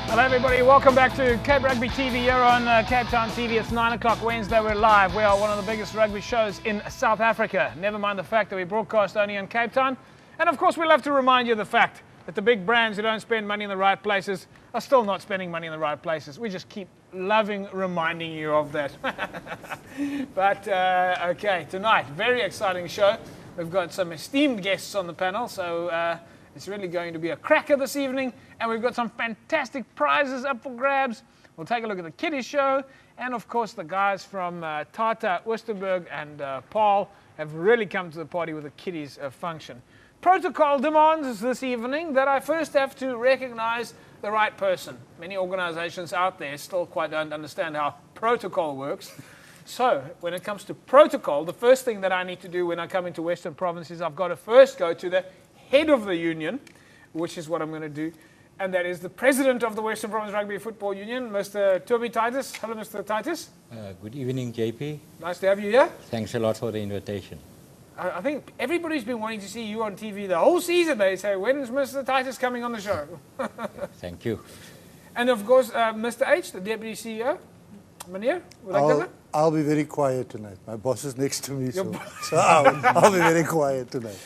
Hello everybody, welcome back to Cape Rugby TV here on Cape Town TV. It's 9 o'clock Wednesday, we're live. We are one of the biggest rugby shows in South Africa. Never mind the fact that we broadcast only in Cape Town. And of course we'll have to remind you of the fact that the big brands who don't spend money in the right places are still not spending money in the right places. We just keep loving reminding you of that. But okay, tonight, very exciting show. We've got some esteemed guests on the panel, so it's really going to be a cracker this evening, and we've got some fantastic prizes up for grabs. We'll take a look at the kiddies show, and of course the guys from Tata, Oosterberg and Paul have really come to the party with the kiddies function. Protocol demands this evening that I first have to recognize the right person. Many organizations out there still quite don't understand how protocol works. So when it comes to protocol, the first thing that I need to do when I come into Western Province is I've got to first go to the head of the union, which is what I'm going to do, and that is the president of the Western Province Rugby Football Union, Mr. Toby Titus. Hello, Mr. Titus. Good evening, JP. Nice to have you here. Thanks a lot for the invitation. I think everybody's been wanting to see you on TV the whole season. They say, when's Mr. Titus coming on the show? Thank you. And of course, Mr. H, the deputy CEO. Meneer, I'll be very quiet tonight. My boss is next to me, so I'll be very quiet tonight.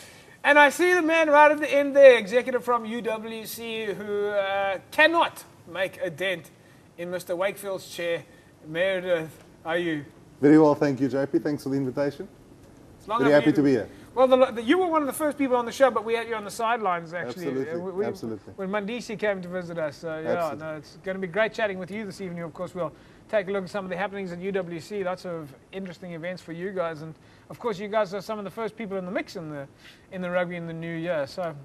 And I see the man right at the end there, executive from UWC, who cannot make a dent in Mr. Wakefield's chair. Meredith, how are you? Very well, thank you, JP. Thanks for the invitation. Very happy to be here. Well, you were one of the first people on the show, but we had you on the sidelines, actually. Absolutely, absolutely. When Mandisi came to visit us. So, yeah, no, it's going to be great chatting with you this evening. Of course, we'll take a look at some of the happenings at UWC. Lots of interesting events for you guys. And, of course, you guys are some of the first people in the mix in the rugby in the new year. So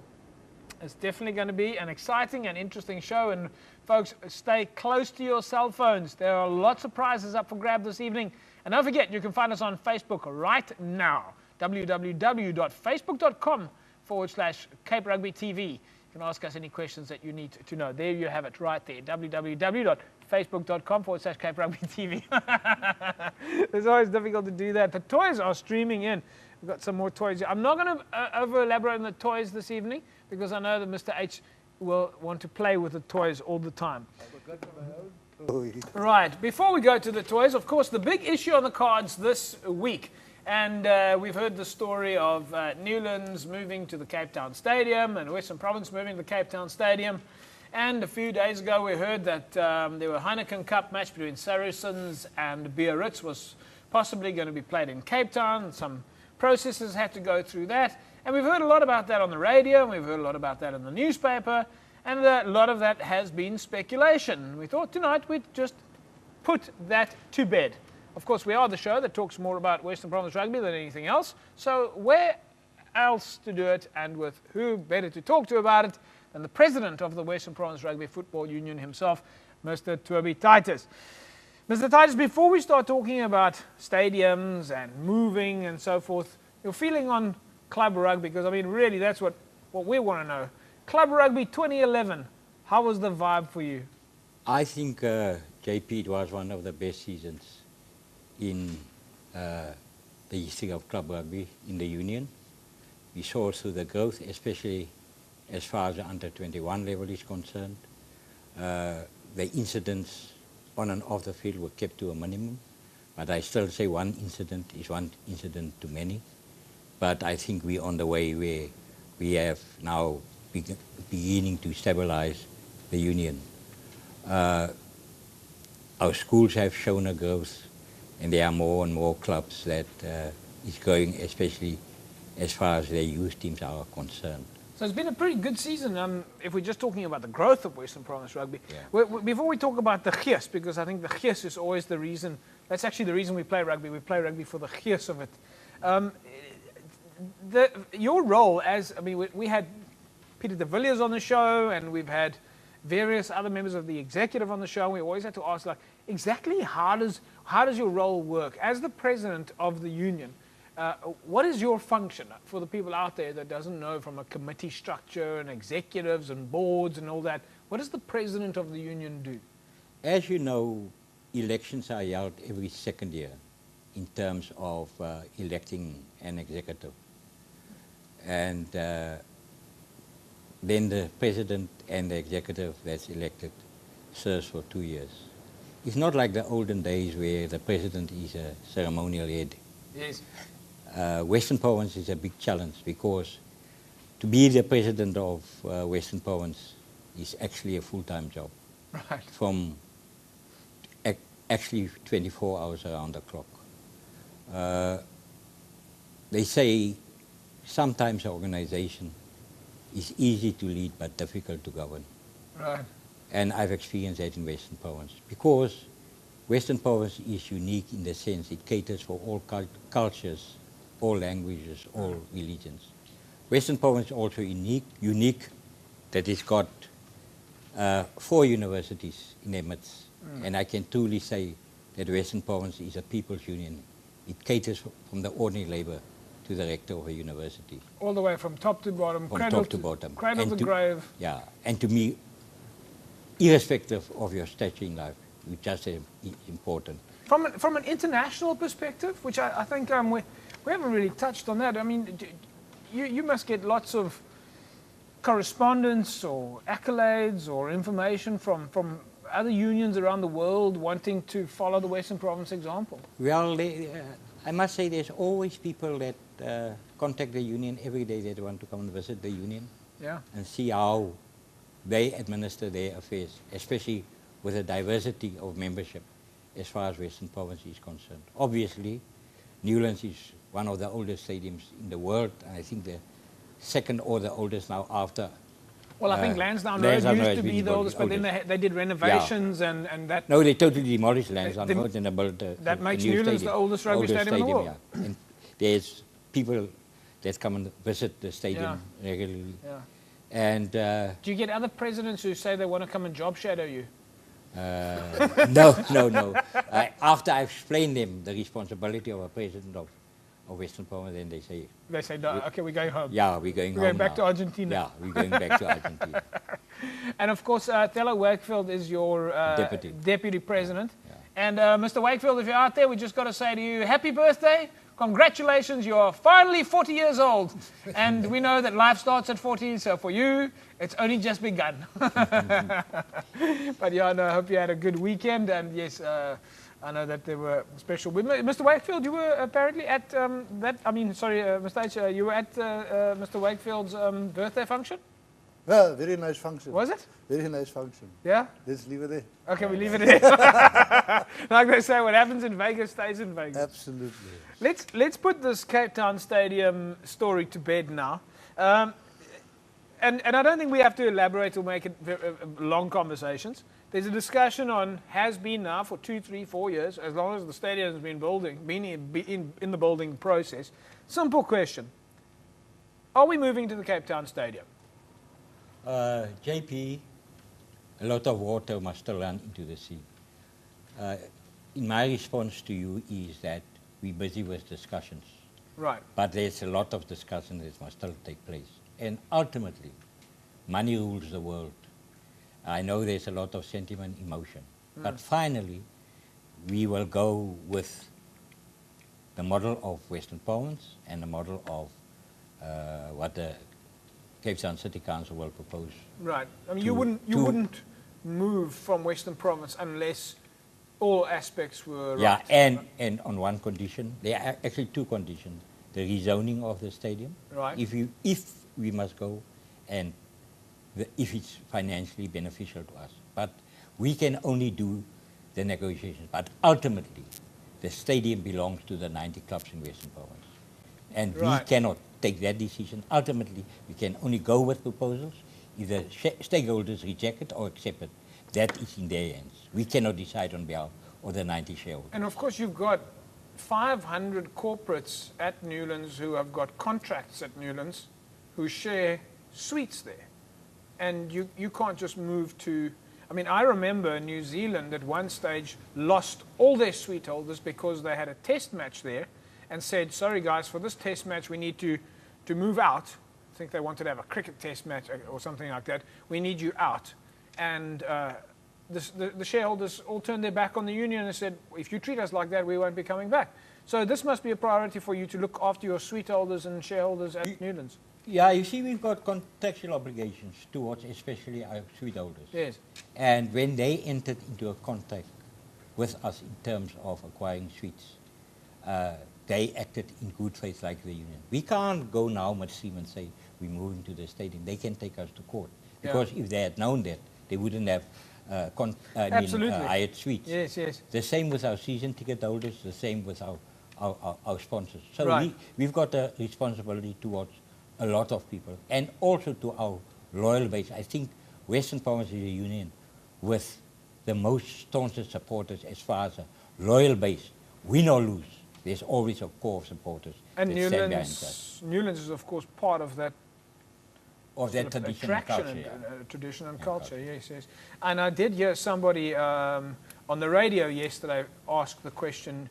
it's definitely going to be an exciting and interesting show. And, folks, stay close to your cell phones. There are lots of prizes up for grab this evening. And don't forget, you can find us on Facebook right now. www.facebook.com/Cape Rugby TV. You can ask us any questions that you need to know. There you have it right there. www.facebook.com/Cape Rugby TV. It's always difficult to do that. The toys are streaming in. We've got some more toys. I'm not going to over elaborate on the toys this evening because I know that Mr. H will want to play with the toys all the time. Right, before we go to the toys, of course, the big issue on the cards this week, and we've heard the story of Newlands moving to the Cape Town Stadium and Western Province moving to the Cape Town Stadium. And a few days ago we heard that there were Heineken Cup match between Saracens and Biarritz was possibly going to be played in Cape Town. Some processes had to go through that. And we've heard a lot about that on the radio, and we've heard a lot about that in the newspaper. And a lot of that has been speculation. We thought tonight we'd just put that to bed. Of course, we are the show that talks more about Western Province Rugby than anything else. So where else to do it, and with who better to talk to about it than the president of the Western Province Rugby Football Union himself, Mr. Toby Titus. Mr. Titus, before we start talking about stadiums and moving and so forth, your feeling on club rugby, because I mean really that's what we want to know. Club Rugby 2011, how was the vibe for you? I think, JP, it was one of the best seasons in the history of club rugby in the union. We saw through the growth, especially as far as the under-21 level is concerned. The incidents on and off the field were kept to a minimum, but I still say one incident is one incident too many. But I think we're on the way where we have now beginning to stabilize the union. Our schools have shown a growth, and there are more and more clubs that is growing, especially as far as their youth teams are concerned. So it's been a pretty good season if we're just talking about the growth of Western Province Rugby. Yeah. Before we talk about the gees, because I think the gees is always the reason, that's actually the reason we play rugby. We play rugby for the gees of it. Your role as, I mean, we had Peter de Villiers on the show, and we've had various other members of the executive on the show. We always had to ask, like, exactly how does your role work as the president of the union? What is your function for the people out there that doesn't know from a committee structure and executives and boards and all that? What does the president of the union do? As you know, elections are held every second year in terms of electing an executive. And then the president and the executive that's elected serves for 2 years. It's not like the olden days where the president is a ceremonial head. Yes. Western Province is a big challenge because to be the president of Western Province is actually a full-time job. Right. From actually 24 hours around the clock. They say sometimes an organization is easy to lead but difficult to govern. Right. And I've experienced that in Western Province because Western Province is unique in the sense it caters for all cultures, all languages, all religions. Western Province is also unique that it's got 4 universities in their midst. And I can truly say that Western Province is a people's union. It caters from the ordinary labor to the rector of a university. All the way from top to bottom, From top to bottom. cradle to grave. Yeah, and to me, irrespective of your stature in life, it's just as important. From an international perspective, which I think we haven't really touched on that. I mean, you must get lots of correspondence or accolades or information from other unions around the world wanting to follow the Western Province example. Well, I must say there's always people that contact the union every day that want to come and visit the union. Yeah. And see how they administer their affairs, especially with a diversity of membership as far as Western Province is concerned. Obviously, Newlands is one of the oldest stadiums in the world, and I think the second or the oldest now after. Well, I think Lansdowne Road used to be the oldest, but then they did renovations and that... No, they totally demolished Lansdowne Road and they built that makes Newlands the oldest rugby stadium in the world. Yeah. And there's people that come and visit the stadium regularly. Yeah. And do you get other presidents who say they want to come and job shadow you? No. After I explained them the responsibility of a president of Western Province, then they say... They say, no, okay, we're going home. Yeah, we're going home. We're going back now. to Argentina. Yeah, we're going back to Argentina. And of course, Thelo Wakefield is your deputy president. Yeah. And Mr. Wakefield, if you're out there, we just got to say to you, happy birthday. Congratulations, you're finally 40 years old. And we know that life starts at 40, so for you, it's only just begun. But yeah, no, I hope you had a good weekend. And yes, I know that there were special... Mr. Wakefield, you were apparently at Mr. H, you were at Mr. Wakefield's birthday function? Yeah, very nice function. Was it? Very nice function. Yeah? Let's leave it there. Okay, we leave it there. Like they say, what happens in Vegas stays in Vegas. Absolutely. Let's put this Cape Town Stadium story to bed now. And I don't think we have to elaborate or make it long conversations. There's a discussion on, has been now for 2, 3, 4 years, as long as the stadium has been in the building process. Simple question. Are we moving to the Cape Town Stadium? JP, a lot of water must still run into the sea. In my response to you is that we're busy with discussions. Right. But there's a lot of discussion that must still take place. And ultimately, money rules the world. I know there's a lot of sentiment, emotion. But finally, we will go with the model of Western Province and the model of what the Cape Town City Council will propose. Right. I mean, you wouldn't move from Western Province unless all aspects were right. Yeah, and on one condition, there are actually 2 conditions. The rezoning of the stadium, right. If we must go, and if it's financially beneficial to us. But we can only do the negotiations. But ultimately, the stadium belongs to the 90 clubs in Western Province. And we cannot take that decision. Ultimately, we can only go with proposals. If the stakeholders reject it or accept it, that is in their hands. We cannot decide on behalf of the 90 shareholders. And of course, you've got 500 corporates at Newlands who have got contracts at Newlands who share suites there. And you can't just move to... I mean, I remember New Zealand at one stage lost all their suite holders because they had a test match there and said, sorry guys, for this test match we need to move out. I think they wanted to have a cricket test match or something like that. We need you out. And the shareholders all turned their back on the union and said, if you treat us like that, we won't be coming back. So this must be a priority for you to look after your suite holders and shareholders at Newlands. Yeah, you see, we've got contractual obligations towards especially our suite holders. Yes. And when they entered into a contract with us in terms of acquiring suites, they acted in good faith like the union. We can't go now midstream and say we're moving to the stadium. They can take us to court. Because if they had known that, they wouldn't have hired suites. Yes, yes. The same with our season ticket holders, the same with our sponsors. So we've got a responsibility towards a lot of people, and also to our loyal base. I think Western Province is a union with the most staunchest supporters as far as a loyal base. Win or lose, there's always a core of supporters. And Newlands is, of course, part of that. Of that tradition and culture. Tradition and culture, yes, yes. And I did hear somebody on the radio yesterday ask the question,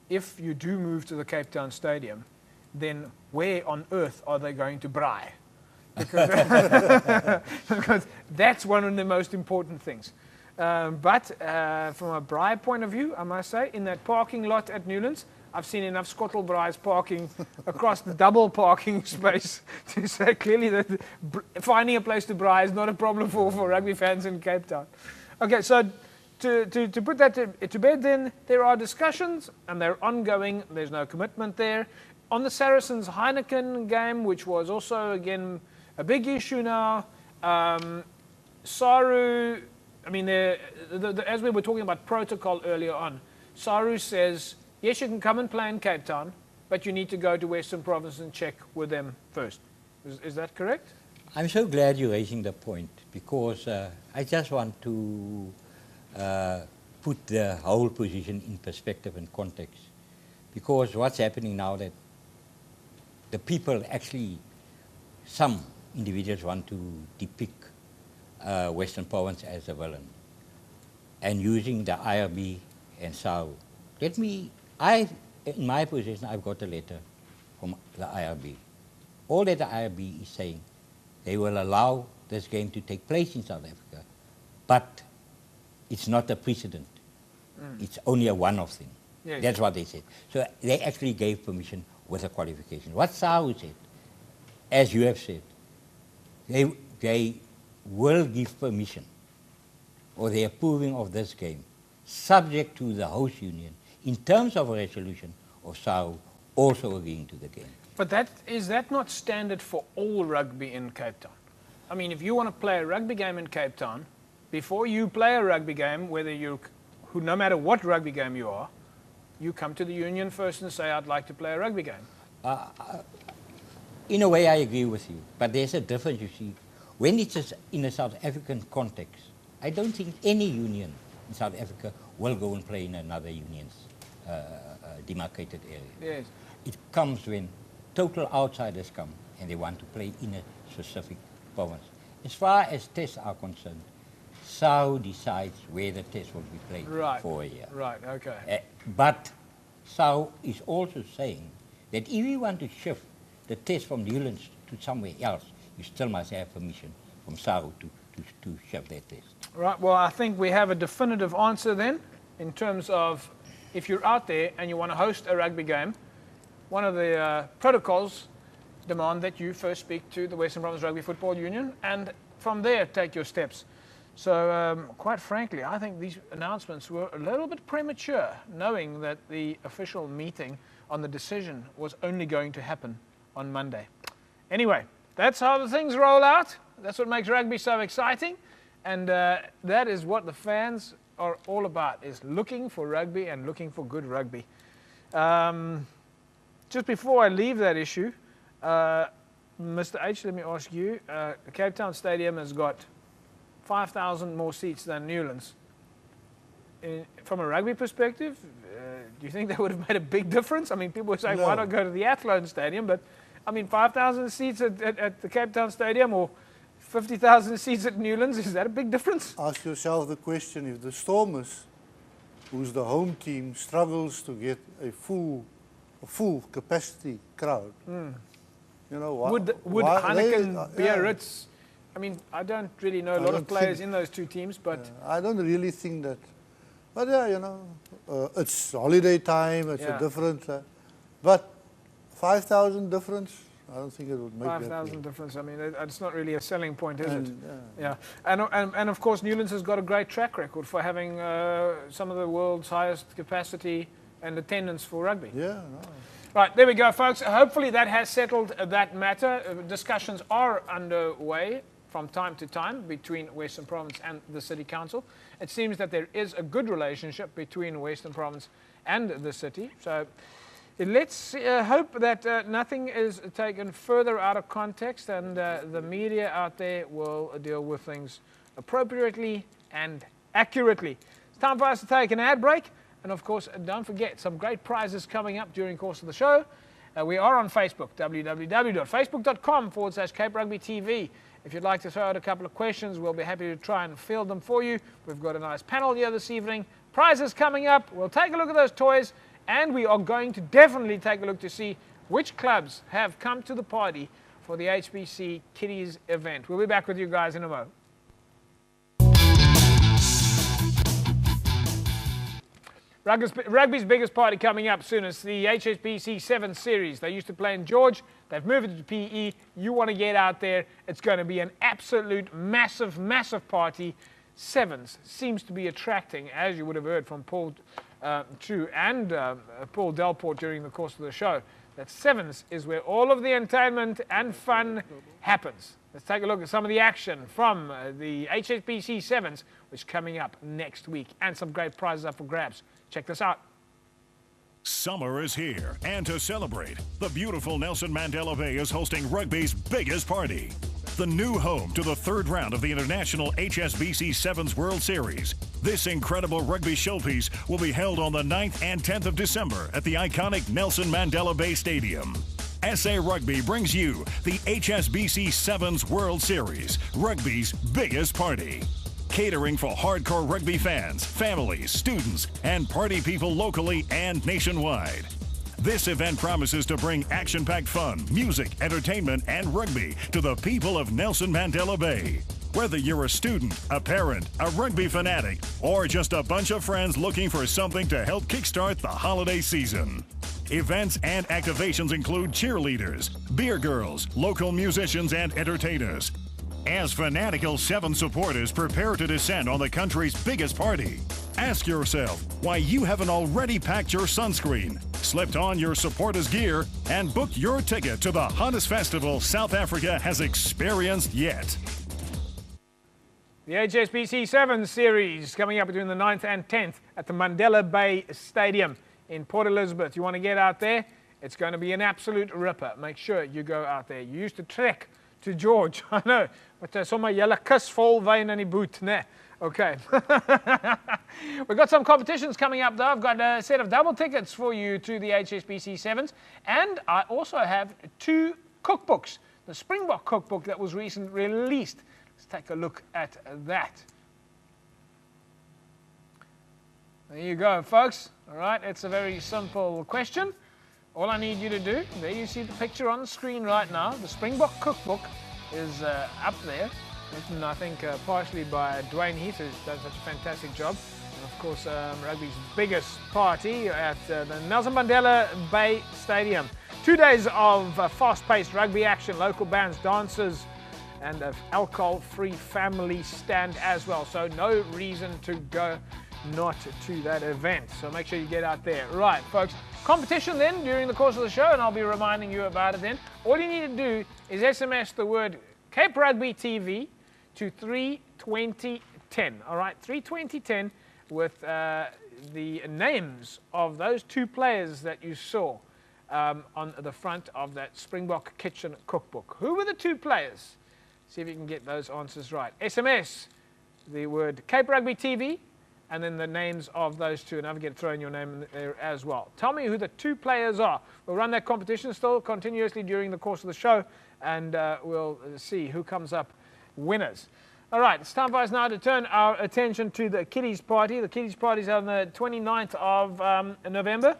if you do move to the Cape Town Stadium, then where on earth are they going to braai? Because that's one of the most important things. But from a braai point of view, I must say, in that parking lot at Newlands, I've seen enough skottelbraais parking across the double parking space to say clearly that finding a place to braai is not a problem for rugby fans in Cape Town. Okay, so to put that to bed then, there are discussions and they're ongoing. There's no commitment there. On the Saracens Heineken game, which was also, again, a big issue now, Saru, I mean, as we were talking about protocol earlier on, Saru says, yes, you can come and play in Cape Town, but you need to go to Western Province and check with them first. Is that correct? I'm so glad you're raising the point, because I just want to put the whole position in perspective and context. Because what's happening now that the people actually, some individuals want to depict Western Province as a villain, and using the IRB and SAU. In my position, I've got a letter from the IRB. All that the IRB is saying, they will allow this game to take place in South Africa, but it's not a precedent. It's only a one-off thing. Yes. That's what they said. So they actually gave permission with a qualification. What SAU said, as you have said, they will give permission, or the approving of this game, subject to the host union, in terms of a resolution of SAU also agreeing to the game. But is that not standard for all rugby in Cape Town? I mean, if you want to play a rugby game in Cape Town, before you play a rugby game, no matter what rugby game you are, you come to the union first and say, I'd like to play a rugby game. In a way, I agree with you, but there's a difference, you see. When it's in a South African context, I don't think any union in South Africa will go and play in another union's demarcated area. Yes. It comes when total outsiders come and they want to play in a specific province. As far as tests are concerned, SAU decides where the test will be played for a year. Right, okay. But SAU is also saying that if you want to shift the test from Newlands to somewhere else, you still must have permission from SAU to shift that test. Right, well, I think we have a definitive answer then, in terms of if you're out there and you want to host a rugby game, one of the protocols demand that you first speak to the Western Province Rugby Football Union, and from there take your steps. So, quite frankly, I think these announcements were a little bit premature, knowing that the official meeting on the decision was only going to happen on Monday. Anyway, that's how the things roll out. That's what makes rugby so exciting. And that is what the fans are all about, is looking for rugby and looking for good rugby. Just before I leave that issue, Mr. H, let me ask you, the Cape Town Stadium has got 5,000 more seats than Newlands. From a rugby perspective, do you think that would have made a big difference? I mean, people would say, why not go to the Athlone Stadium? But, I mean, 5,000 seats at the Cape Town Stadium, or 50,000 seats at Newlands, is that a big difference? Ask yourself the question, if the Stormers, who's the home team, struggles to get a full capacity crowd, you know, would Heineken, Biarritz, I mean, I don't really know a lot of players in those two teams, but... I don't really think that. But yeah, you know, it's holiday time, it's a different... but 5,000 difference, I don't think it would make 5,000 difference. I mean, it's not really a selling point, is it? Yeah. Yeah. And of course, Newlands has got a great track record for having some of the world's highest capacity and attendance for rugby. Yeah, no. Right, there we go, folks. Hopefully that has settled that matter. Discussions are underway from time to time between Western Province and the City Council. It seems that there is a good relationship between Western Province and the city. So let's hope that nothing is taken further out of context and the media out there will deal with things appropriately and accurately. It's time for us to take an ad break. And of course, don't forget, some great prizes coming up during the course of the show. We are on Facebook, www.facebook.com/Cape Rugby TV. If you'd like to throw out a couple of questions, we'll be happy to try and field them for you. We've got a nice panel here this evening. Prizes coming up. We'll take a look at those toys, and we are going to definitely take a look to see which clubs have come to the party for the HBC Kiddies event. We'll be back with you guys in a moment. Rugby's biggest party coming up soon is the HSBC 7 Series. They used to play in George. They've moved it to PE. You want to get out there. It's going to be an absolute massive, massive party. Sevens seems to be attracting, as you would have heard from Paul Chu and Paul Delport during the course of the show, that Sevens is where all of the entertainment and fun happens. Let's take a look at some of the action from the HSBC Sevens, which is coming up next week, and some great prizes up for grabs. Check this out. Summer is here, and to celebrate, the beautiful Nelson Mandela Bay is hosting rugby's biggest party. The new home to the third round of the International HSBC Sevens World Series. This incredible rugby showpiece will be held on the 9th and 10th of December at the iconic Nelson Mandela Bay Stadium. SA Rugby brings you the HSBC Sevens World Series, rugby's biggest party. Catering for hardcore rugby fans, families, students, and party people locally and nationwide. This event promises to bring action-packed fun, music, entertainment, and rugby to the people of Nelson Mandela Bay. Whether you're a student, a parent, a rugby fanatic, or just a bunch of friends looking for something to help kickstart the holiday season. Events and activations include cheerleaders, beer girls, local musicians, and entertainers. As fanatical Seven supporters prepare to descend on the country's biggest party, ask yourself why you haven't already packed your sunscreen, slipped on your supporters' gear, and booked your ticket to the hottest festival South Africa has experienced yet. The HSBC 7 Series coming up between the 9th and 10th at the Mandela Bay Stadium in Port Elizabeth. You want to get out there? It's going to be an absolute ripper. Make sure you go out there. You used to trek to George, I know, but sommer julle kus vol wyn in die boot, né? Okay. We've got some competitions coming up though. I've got a set of double tickets for you to the HSBC 7s, and I also have 2 cookbooks. The Springbok cookbook that was recently released. Let's take a look at that. There you go, folks. All right, it's a very simple question. All I need you to do, there you see the picture on the screen right now. The Springbok cookbook is up there, written I think partially by Dwayne Heath, who's done such a fantastic job. And of course, rugby's biggest party at the Nelson Mandela Bay Stadium. 2 days of fast-paced rugby action, local bands, dancers, and an alcohol-free family stand as well. So no reason to go not to that event. So make sure you get out there. Right, folks. Competition then during the course of the show, and I'll be reminding you about it then. All you need to do is SMS the word Cape Rugby TV to 32010. All right, 32010 with the names of those 2 players that you saw on the front of that Springbok Kitchen cookbook. Who were the 2 players? See if you can get those answers right. SMS the word Cape Rugby TV and then the names of those 2, and don't forget to throw in your name there as well. Tell me who the 2 players are. We'll run that competition still continuously during the course of the show, and we'll see who comes up winners. All right, it's time for us now to turn our attention to the Kiddies Party. The Kiddies Party is on the 29th of November.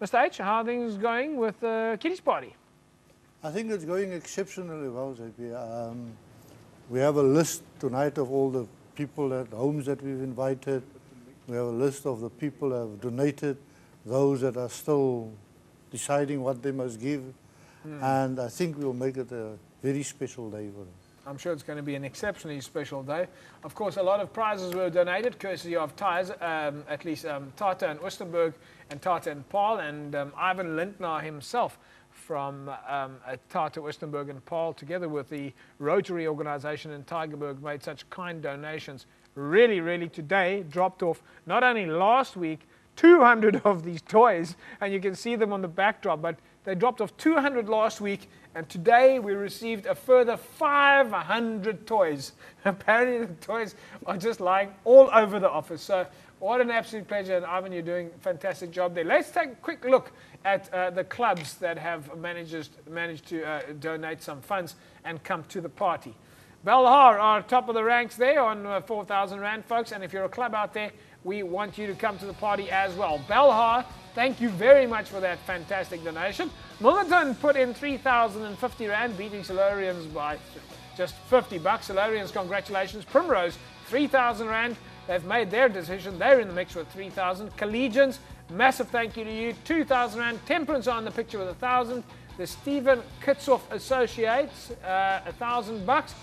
Mr. H, how are things going with the Kiddies Party? I think it's going exceptionally well, JP. We have a list tonight of all the people at homes that we've invited. We have a list of the people that have donated, those that are still deciding what they must give. And I think we'll make it a very special day for them. I'm sure it's going to be an exceptionally special day. Of course, a lot of prizes were donated, courtesy of ties, at least Tata and Oostenburg, and Tata and Paul, and Ivan Lindner himself from Tata, Oostenburg and Paul, together with the Rotary organization in Tygerberg, made such kind donations. Really, really today dropped off, not only last week, 200 of these toys, and you can see them on the backdrop, but they dropped off 200 last week, and today we received a further 500 toys. Apparently the toys are just lying all over the office. So what an absolute pleasure, and Ivan, you're doing a fantastic job there. Let's take a quick look at the clubs that have managed to donate some funds and come to the party. Belhar are top of the ranks there on 4,000 Rand, folks, and if you're a club out there, we want you to come to the party as well. Belhar, thank you very much for that fantastic donation. Milnerton put in 3,050 Rand, beating Solarians by just 50 bucks. Solarians, congratulations. Primrose, 3,000 Rand. They've made their decision. They're in the mix with 3,000. Collegians, massive thank you to you. 2,000 Rand. Temperance are in the picture with 1,000. The Stephen Kitsoff Associates, 1,000 bucks.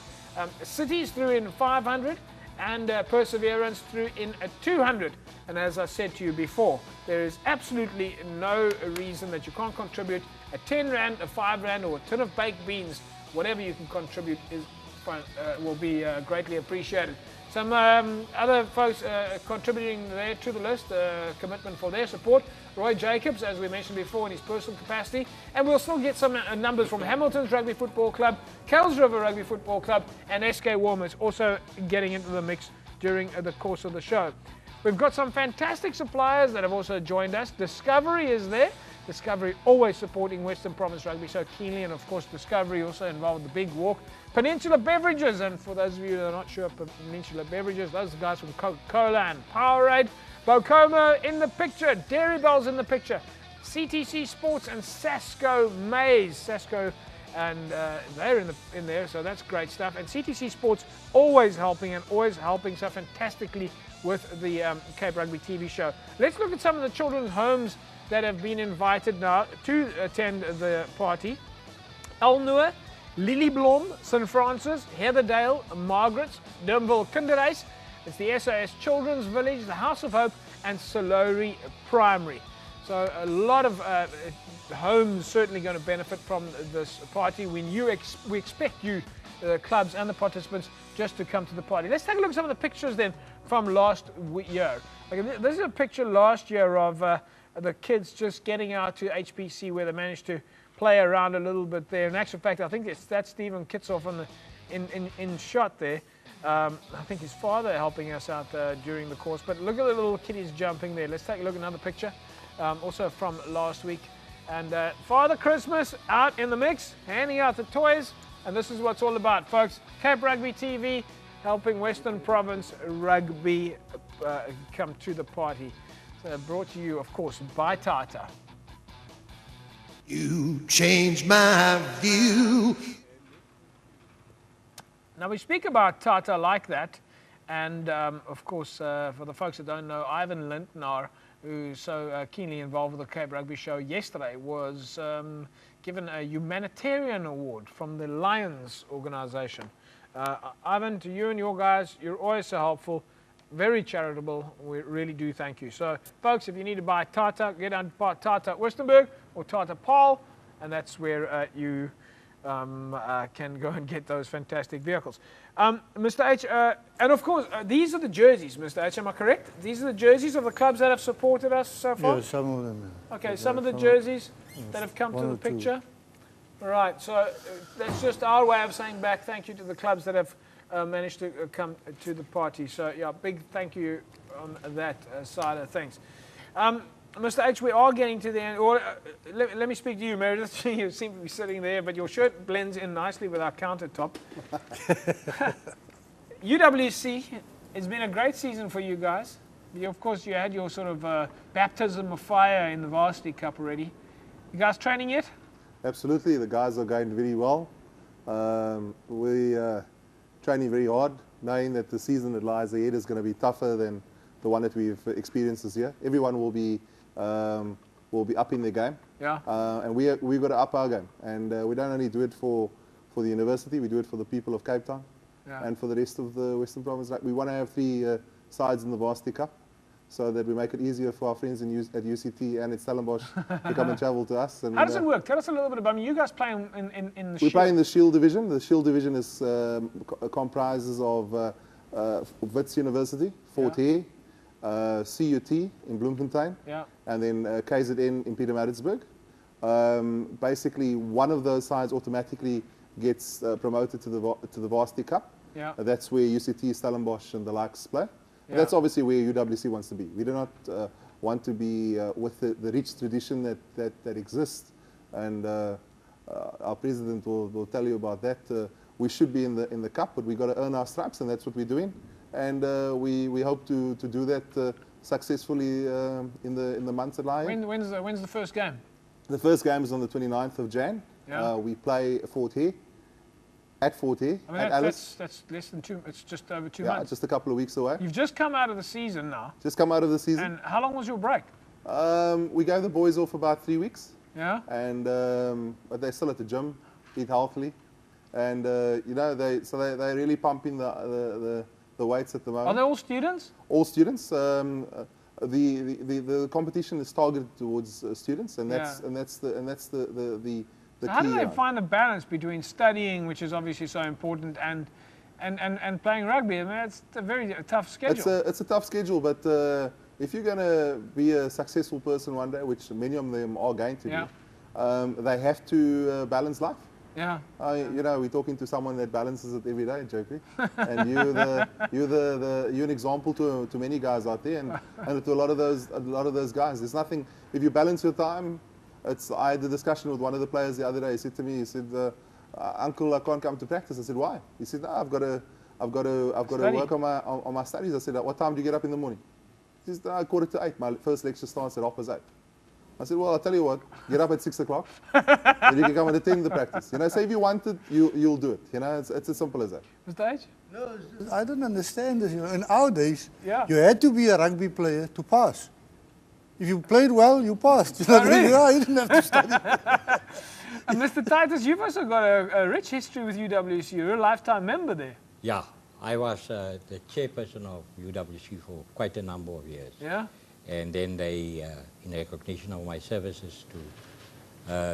Cities threw in 500. And Perseverance threw in a 200. And as I said to you before, there is absolutely no reason that you can't contribute a 10 Rand, a 5 Rand, or a tin of baked beans. Whatever you can contribute is will be greatly appreciated. Some other folks contributing there to the list, commitment for their support. Roy Jacobs, as we mentioned before, in his personal capacity. And we'll still get some numbers from Hamilton's Rugby Football Club, Kells River Rugby Football Club, and SK Warmers also getting into the mix during the course of the show. We've got some fantastic suppliers that have also joined us. Discovery is there. Discovery always supporting Western Province Rugby so keenly, and of course Discovery also involved with the big walk. Peninsula Beverages, and for those of you that are not sure, Peninsula Beverages, those are the guys from Coca-Cola and Powerade. Bocomo in the picture, Dairy Bells in the picture, CTC Sports and Sasco Maize. Sasco, and they're in there, so that's great stuff. And CTC Sports always helping so fantastically with the Cape Rugby TV show. Let's look at some of the children's homes that have been invited now to attend the party. Elnua, Lilyblom, St. Francis, Heatherdale, Margaret's, Durbanville Kinderhuis. It's the SOS Children's Village, the House of Hope, and Solari Primary. So a lot of homes certainly going to benefit from this party. We expect you, the clubs and the participants, just to come to the party. Let's take a look at some of the pictures then from last year. Okay, this is a picture last year of the kids just getting out to HPC, where they managed to play around a little bit there. In actual fact, I think that's Stephen Kitsoff on in shot there. I think his father helping us out during the course. But look at the little kiddies jumping there. Let's take a look at another picture, also from last week. And Father Christmas out in the mix, handing out the toys. And this is what it's all about, folks. Cape Rugby TV helping Western Province Rugby come to the party. So brought to you, of course, by Tata. You changed my view. Now we speak about Tata like that, and of course, for the folks that don't know, Ivan Lindner, who's so keenly involved with the Cape Rugby show, yesterday was given a humanitarian award from the Lions organization. Ivan, to you and your guys, you're always so helpful, very charitable. We really do thank you. So, folks, if you need to buy Tata, get on Tata Oostenburg or Tata Paul, and that's where you can go and get those fantastic vehicles. Mr. H, and of course, these are the jerseys, Mr. H, am I correct? These are the jerseys of the clubs that have supported us so far? Yeah, some of them. Okay, some of the jerseys that have come to the picture. All right, so that's just our way of saying back thank you to the clubs that have managed to come to the party. So, yeah, big thank you on that side of things. Mr. H, we are getting to the end. Or, let me speak to you, Meredith. You seem to be sitting there, but your shirt blends in nicely with our countertop. UWC, it's been a great season for you guys. Of course, you had your sort of baptism of fire in the Varsity Cup already. You guys training yet? Absolutely, the guys are going very well. We're training very hard, knowing that the season that lies ahead is going to be tougher than the one that we've experienced this year. Everyone will be will be upping their game. Yeah. And we've got to up our game. And we don't only do it for the university, we do it for the people of Cape Town and for the rest of the Western Province. Like, we want to have 3 sides in the Varsity Cup, so that we make it easier for our friends at UCT and at Stellenbosch to come and travel to us. And, how does it work? Tell us a little bit about, I mean, you guys play in the We Shield. play in the Shield division. The Shield division is comprises of Wits University, Fort Hare, CUT in Bloemfontein, and then KZN in Pietermaritzburg. Basically, one of those sides automatically gets promoted to the Varsity Cup. That's where UCT, Stellenbosch and the likes play. That's obviously where UWC wants to be. We do not want to be with the rich tradition that exists, and our president will tell you about that. We should be in the cup, but we got to earn our stripes, and that's what we're doing. And we hope to do that successfully in the months that lie. When's the first game? The first game is on the 29th of Jan. We play Fort Hare. At Fort Hare, I mean, at Alice. That's less than it's just over 2 months. Just a couple of weeks away. You've just come out of the season now. Just come out of the season. And how long was your break? We gave the boys off about 3 weeks. Yeah. And but they're still at the gym, eat healthily, and you know they're really pumping the weights at the moment. Are they all students? All students. The competition is targeted towards students, and that's the So how do they find the balance between studying, which is obviously so important, and playing rugby? I mean, it's a very tough schedule. It's a tough schedule, but if you're going to be a successful person one day, which many of them are going to be, they have to balance life. Yeah. You know, we're talking to someone that balances it every day, JP, and you're an example to many guys out there, and to a lot of those guys. There's nothing if you balance your time. I had a discussion with one of the players the other day. He said to me, he said, "Uncle, I can't come to practice." I said, "Why?" He said, "No, I've got to work on my studies." I said, "What time do you get up in the morning?" He said, 7:45. My first lecture starts at 8:30. I said, "Well, I'll tell you what. Get up at 6 o'clock, and you can come and attend the practice. You know, so if you want it, you'll do it. You know, it's as simple as that." Mr. H? No, I don't understand this. You know, in our days, Yeah. you had to be a rugby player to pass. If you played well, you passed. You know, really? Yeah, you didn't have to study. And Mr. Titus, you've also got a rich history with UWC. You're a lifetime member there. Yeah, I was the chairperson of UWC for quite a number of years. Yeah. And then they, in recognition of my services to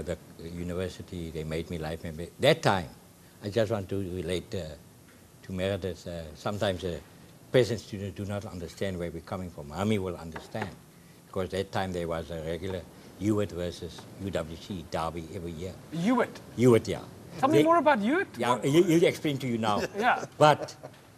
the university, they made me life member. That time, I just want to relate to Meredith. Sometimes present students do not understand where we're coming from. Ami will understand. Because that time there was a regular Hewitt versus UWC derby every year. Hewitt? Hewitt, yeah. Tell me more about Hewitt. Yeah, he'll explain to you now. Yeah. But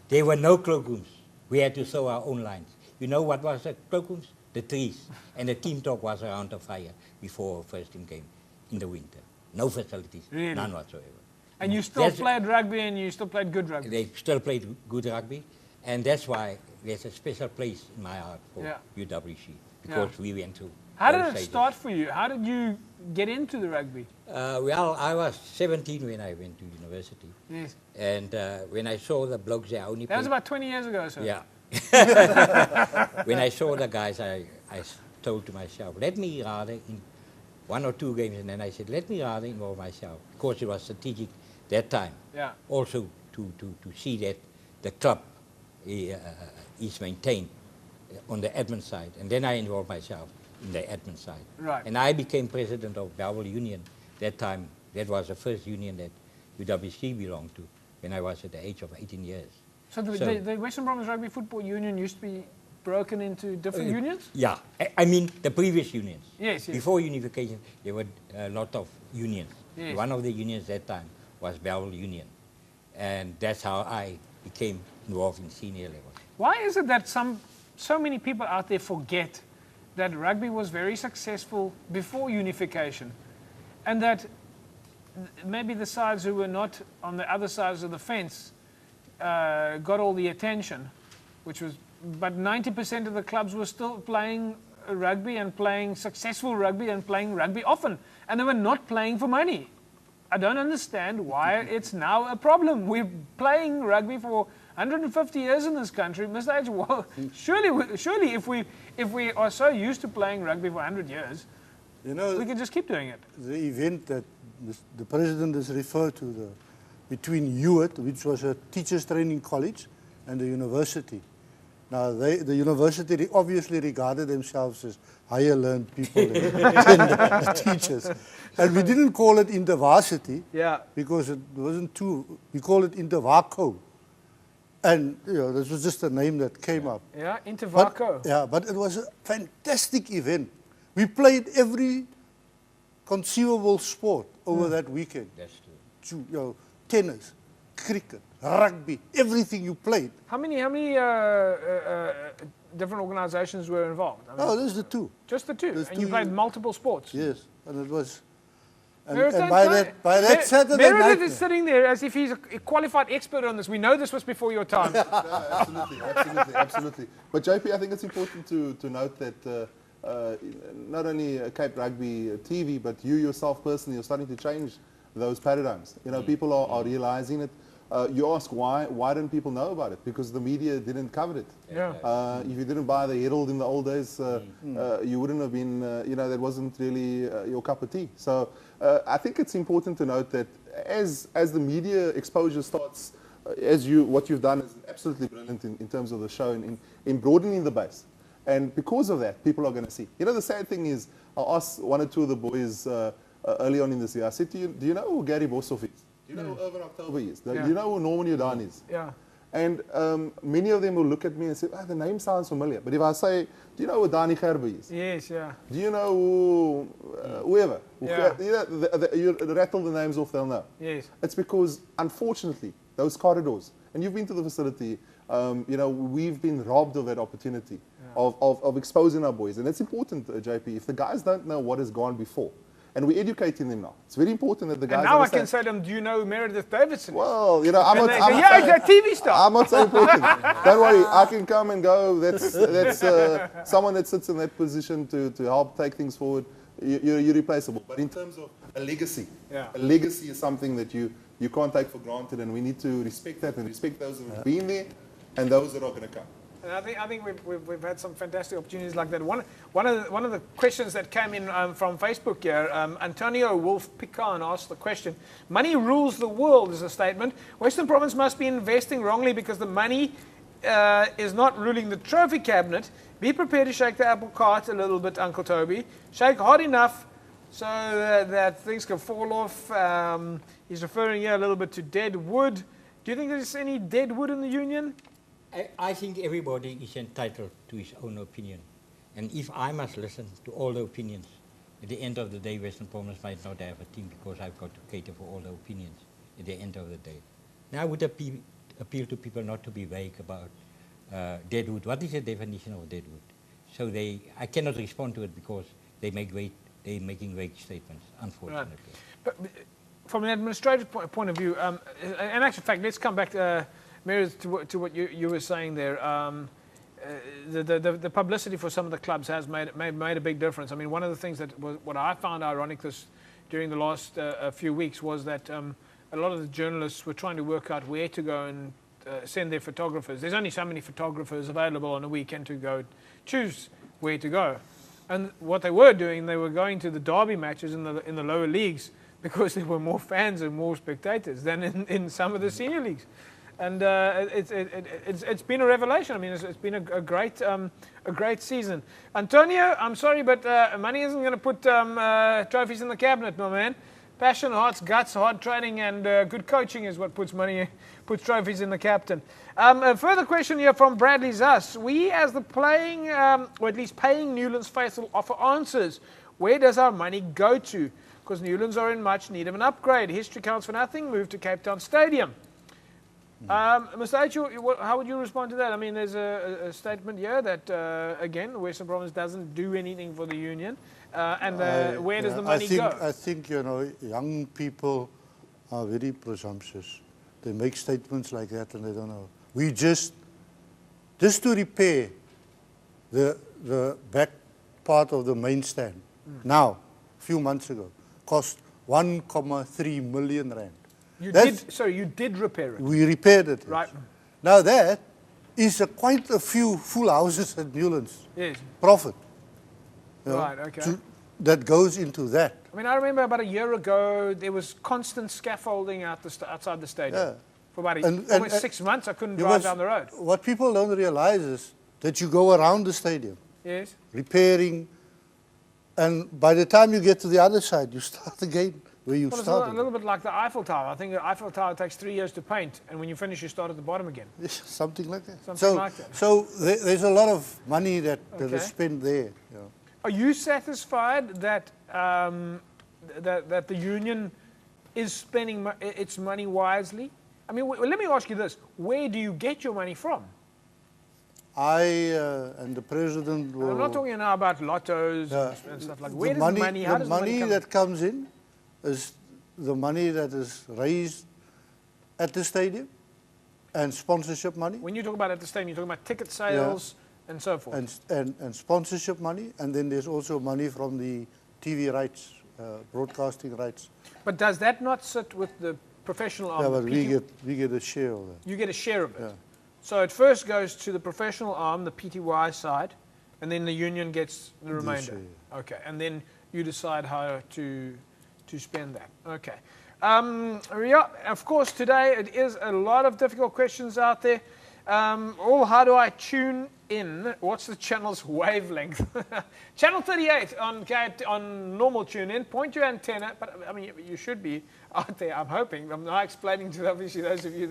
there were no cloakrooms. We had to sew our own lines. You know what was the cloakrooms? The trees. And the team talk was around the fire before first team game in the winter. No facilities, really? None whatsoever. And you still played rugby, and you still played good rugby? They still played good rugby. And that's why there's a special place in my heart for UWC. Because we went through. How did it start for you? How did you get into the rugby? Well, I was 17 when I went to university. Yes. And when I saw the blokes there, only that was about 20 years ago, sir. Yeah. When I saw the guys, I told to myself, let me rather in 1 or 2 games, and then I said, let me rather involve myself. Of course, it was strategic that time. Yeah. Also to see that the club is maintained on the admin side, and then I involved myself in the admin side. Right. And I became president of Belleville Union that time. That was the first union that UWC belonged to when I was at the age of 18 years. So the Western Province Rugby Football Union used to be broken into different unions? Yeah, I mean the previous unions. Yes, yes. Before unification, there were a lot of unions. Yes. One of the unions that time was Belleville Union. And that's how I became involved in senior level. Why is it that so many people out there forget that rugby was very successful before unification, and that maybe the sides who were not on the other sides of the fence got all the attention, but 90% of the clubs were still playing rugby and playing successful rugby and playing rugby often, and they were not playing for money. I don't understand why it's now a problem. We're playing rugby for 150 years in this country, Mr. H. Well, surely, if we are so used to playing rugby for 100 years, You know, we can just keep doing it. The event that the president has referred to, between Hewitt, which was a teachers training college, and the university. Now, the university obviously regarded themselves as higher learned people than the teachers. And we didn't call it InterVarsity because it wasn't too, we called it InterVarco. And, you know, this was just a name that came up. Yeah, InterVarco. But it was a fantastic event. We played every conceivable sport over that weekend. That's true. You know, tennis, cricket, rugby, everything you played. How many different organizations were involved? I mean, Oh, there's the two. just the two. There's And you two played multiple sports. Yes, and it was. And Meredith, by that Saturday night, Meredith is sitting there as if he's a qualified expert on this. We know this was before your time. Absolutely. But JP, I think it's important to note that not only Cape Rugby TV, but you yourself personally are starting to change those paradigms. You know, people are realizing it. You ask why don't people know about it? Because the media didn't cover it. Yeah. If you didn't buy the Herald in the old days, you wouldn't have been, you know, that wasn't really your cup of tea. So I think it's important to note that as the media exposure starts, what you've done is absolutely brilliant in terms of the show and in broadening the base. And because of that, people are going to see. You know, the sad thing is, I asked one or two of the boys early on in this year, I said to you, do you know who Gary Boshoff is? Do you know who Irvin October is? Do you know who Norman Jordan is? Yeah. And many of them will look at me and say, the name sounds familiar. But if I say, do you know who Dani Gerbe is? Yes, yeah. Do you know who, whoever? Yeah. You rattle the names off, they'll know. Yes. It's because, unfortunately, those corridors, and you've been to the facility, you know, we've been robbed of that opportunity of exposing our boys. And it's important, JP, if the guys don't know what has gone before, and we're educating them now. It's very important that the guys And now understand. I can say to them, do you know who Meredith Davidson is? Well, you know, I'm not. Yeah, it's a TV star. I'm not so important. Don't worry, I can come and go. That's someone that sits in that position to help take things forward. You're irreplaceable. But in terms of a legacy, a legacy is something that you can't take for granted, and we need to respect that and respect those who have been there and those that are going to come. And I think we've had some fantastic opportunities like that. One of the questions that came in from Facebook here, Antonio Wolf Pican asked the question: "Money rules the world," is a statement. Western Province must be investing wrongly because the money is not ruling the trophy cabinet. Be prepared to shake the apple cart a little bit, Uncle Toby. Shake hard enough so that things can fall off. He's referring here a little bit to dead wood. Do you think there's any dead wood in the union? I think everybody is entitled to his own opinion. And if I must listen to all the opinions, at the end of the day, Western Province might not have a team because I've got to cater for all the opinions at the end of the day. Now I would appeal to people not to be vague about deadwood. What is the definition of deadwood? So I cannot respond to it because they're making vague statements, unfortunately. Right. But from an administrative point of view, in actual fact, let's come back to Meredith, to what you were saying there. The publicity for some of the clubs has made a big difference. I mean, one of the things that what I found ironic during the last few weeks was that a lot of the journalists were trying to work out where to go and send their photographers. There's only so many photographers available on a weekend to go choose where to go. And what they were doing, they were going to the derby matches in the lower leagues because there were more fans and more spectators than in some of the senior leagues. And it's been a revelation. I mean, it's been a great season. Antonio, I'm sorry, but money isn't going to put trophies in the cabinet, my man. Passion, hearts, guts, hard training, and good coaching is what puts trophies in the captain. A further question here from Bradley Zuss. We, as the playing, or at least paying Newlands faithful, offer answers. Where does our money go to? Because Newlands are in much need of an upgrade. History counts for nothing. Move to Cape Town Stadium. Mr. H, how would you respond to that? I mean, there's a statement here that, again, Western Province doesn't do anything for the union. Where does the money go? I think, you know, young people are very presumptuous. They make statements like that and they don't know. We just to repair the back part of the main stand, now, a few months ago, cost 1.3 million rand. You did repair it. We repaired it. Right. Now that is quite a few full houses at Newlands. Yes. Profit. You know, Right, okay. that goes into that. I mean, I remember about a year ago, there was constant scaffolding outside the stadium. Yeah. For about almost 6 months, I couldn't drive down the road. What people don't realize is that you go around the stadium, Yes. repairing, and by the time you get to the other side, you start again where you Well, started. it's a little bit like the Eiffel Tower. I think the Eiffel Tower takes 3 years to paint, and when you finish, you start at the bottom again. Something like that. Something like that. So there's a lot of money that is Okay. spent there. You know. Are you satisfied that that the union is spending its money wisely? I mean, let me ask you this: where do you get your money from? I and the president will... I'm not talking now about lottos and stuff like that. Where does the money, how does the money come that comes in is the money that is raised at the stadium and sponsorship money. When you talk about at the stadium, you're talking about ticket sales and so forth. And sponsorship money, and then there's also money from the TV rights, broadcasting rights. But does that not sit with the professional arm? Yeah, the but we get a share of that. You get a share of it. Yeah. So it first goes to the professional arm, the PTY side, and then the union gets the remainder. share. Okay, and then you decide how to spend that. Okay. Yeah, of course, today it is a lot of difficult questions out there. How do I tune in? What's the channel's wavelength? Channel 38 on normal tune in. Point your antenna, but I mean you should be out there. I'm hoping. I'm not explaining to obviously those of you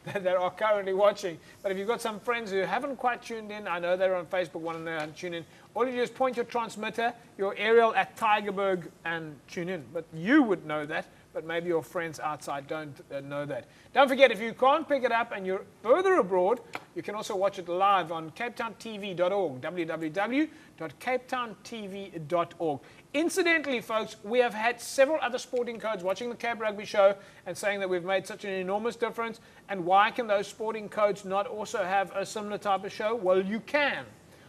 that are currently watching. But if you've got some friends who haven't quite tuned in, I know they're on Facebook, want to know how to tune in. All you do is point your transmitter, your aerial at Tygerberg, and tune in. But you would know that. But maybe your friends outside don't know that. Don't forget, if you can't pick it up and you're further abroad, you can also watch it live on capetowntv.org, www.capetowntv.org. Incidentally, folks, we have had several other sporting codes watching the Cape Rugby show and saying that we've made such an enormous difference, and why can those sporting codes not also have a similar type of show? Well, you can.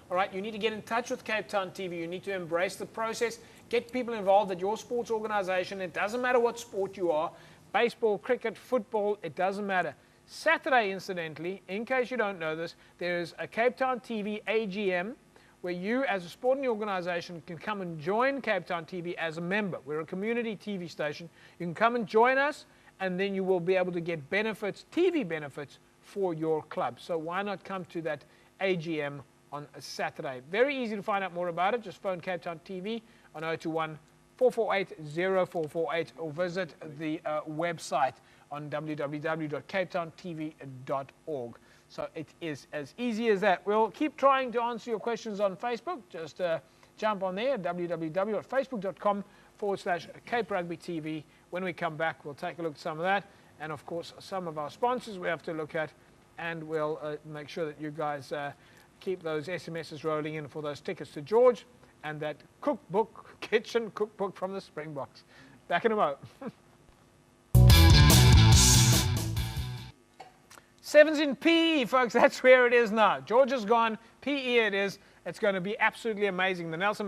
All right, you need to get in touch with Cape Town TV. You need to embrace the process. Get people involved at your sports organization. It doesn't matter what sport you are. Baseball, cricket, football, it doesn't matter. Saturday, incidentally, in case you don't know this, there's a Cape Town TV AGM where you, as a sporting organization, can come and join Cape Town TV as a member. We're a community TV station. You can come and join us, and then you will be able to get benefits, TV benefits, for your club. So why not come to that AGM on a Saturday? Very easy to find out more about it. Just phone Cape Town TV on 021-448-0448 or visit the website on www.capetowntv.org. So it is as easy as that. We'll keep trying to answer your questions on Facebook. Just jump on there, www.facebook.com/Cape Rugby TV. When we come back, we'll take a look at some of that. And of course, some of our sponsors we have to look at, and we'll make sure that you guys keep those SMSs rolling in for those tickets to George and that cookbook, kitchen cookbook from the Springboks. Back in a moment. Sevens in PE, folks, that's where it is now. George is gone, PE it is. It's going to be absolutely amazing. The Nelson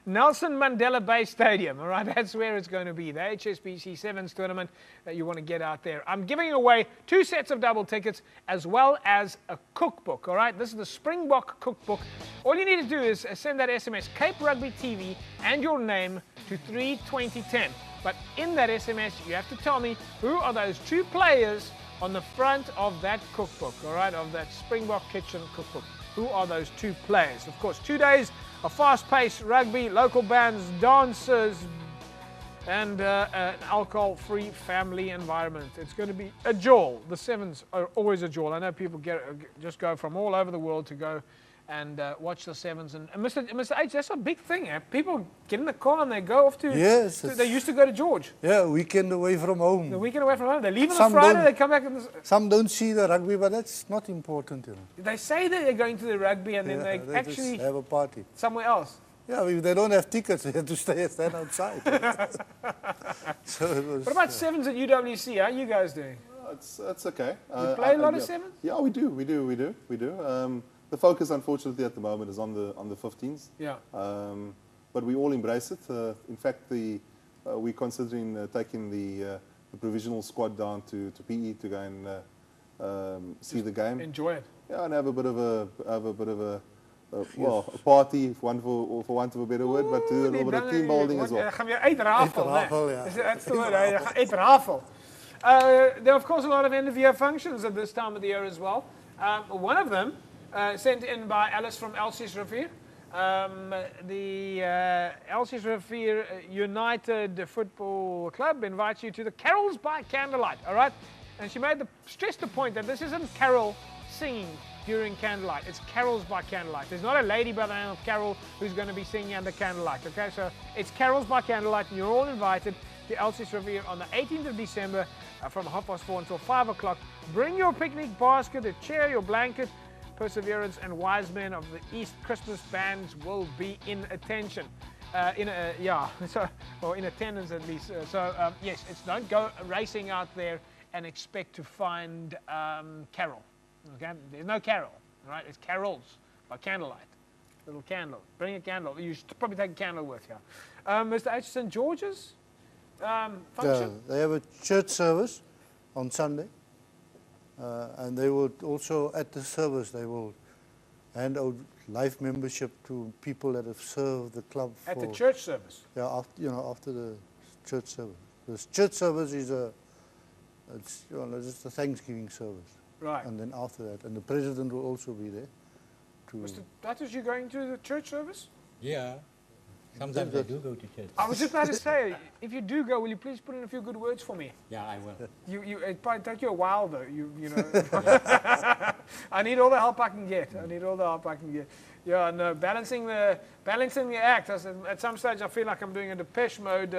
Mandela Bay Stadium, all right? That's where it's going to be. The HSBC Sevens tournament that you want to get out there. I'm giving away 2 sets of double tickets as well as a cookbook, all right? This is the Springbok cookbook. All you need to do is send that SMS, Cape Rugby TV, and your name to 32010. But in that SMS, you have to tell me who are those 2 players on the front of that cookbook, all right, of that Springbok Kitchen cookbook. Who are those 2 players? Of course, 2 days of fast-paced rugby, local bands, dancers, and an alcohol-free family environment. It's going to be a jewel. The Sevens are always a jewel. I know people just go from all over the world to go and watch the Sevens. And Mr. H, that's a big thing. Eh? People get in the car and they go off to... Yes. They used to go to George. Yeah, weekend away from home. The weekend away from home. They leave on a Friday, they come back... Some don't see the rugby, but that's not important, you know. They say that they're going to the rugby and then they actually... just have a party. Somewhere else. Yeah, if they don't have tickets, they have to stand outside. What about Sevens at UWC? How are you guys doing? It's okay. You play a lot of Sevens? Yeah, we do. The focus, unfortunately, at the moment is on the 15s. Yeah. But we all embrace it. In fact, we're considering taking the provisional squad down to PE to go and see the game. Enjoy it. Yeah, and have a bit of a well, a party, for want of a better word, but to do a little bit of team building as well. Gaan we uitrafel, Uitrafel, ja. That's the word, je gaat uitrafel. There are, of course, a lot of end-of-year functions at this time of the year as well. One of them, sent in by Alice from Elsie's Rivier. The Elsie's Rivier United Football Club invites you to the Carols by Candlelight, all right? And she stressed the point that this isn't carol singing during candlelight. It's carols by candlelight. There's not a lady by the name of Carol who's going to be singing under candlelight, okay? So it's carols by candlelight, and you're all invited to Elsie's Rivier on the 18th of December from 4:30 until 5 o'clock. Bring your picnic basket, a chair, your blanket. Perseverance and Wise Men of the East Christmas bands will be in attention. In attendance at least. Yes, don't go racing out there and expect to find Carol. Okay, there's no Carol. Right, it's carols by candlelight. Little candle. Bring a candle. You should probably take a candle with you. Mr. H. St. George's function. They have a church service on Sunday. And they will also, at the service, they will hand out life membership to people that have served the club. At the church service? Yeah, after the church service. The church service is just a Thanksgiving service. Right. And then after that, and the president will also be there. Mr. Tatus, you going to the church service? Yeah. Sometimes I do go to church. I was just about to say, if you do go, will you please put in a few good words for me? Yeah, I will. It probably take you a while though. You know. I need all the help I can get. Yeah, no, balancing the act. At some stage, I feel like I'm doing a Depeche Mode.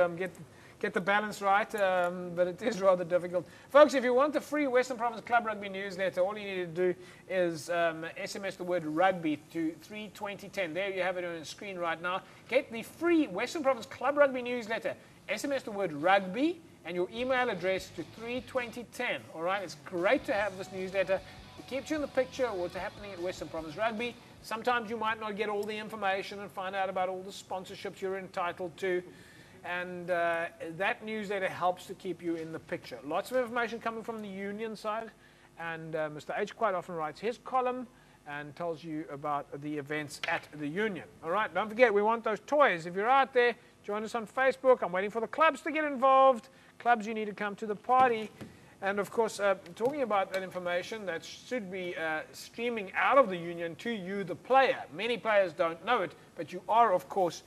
Get the balance right, but it is rather difficult. Folks, if you want the free Western Province Club Rugby newsletter, all you need to do is SMS the word rugby to 32010. There you have it on the screen right now. Get the free Western Province Club Rugby newsletter. SMS the word rugby and your email address to 32010. All right, it's great to have this newsletter. It keeps you in the picture of what's happening at Western Province Rugby. Sometimes you might not get all the information and find out about all the sponsorships you're entitled to. And that newsletter helps to keep you in the picture. Lots of information coming from the union side. And Mr. H quite often writes his column and tells you about the events at the union. All right, don't forget, we want those toys. If you're out there, join us on Facebook. I'm waiting for the clubs to get involved. Clubs, you need to come to the party. And of course, talking about that information that should be streaming out of the union to you, the player. Many players don't know it, but you are, of course,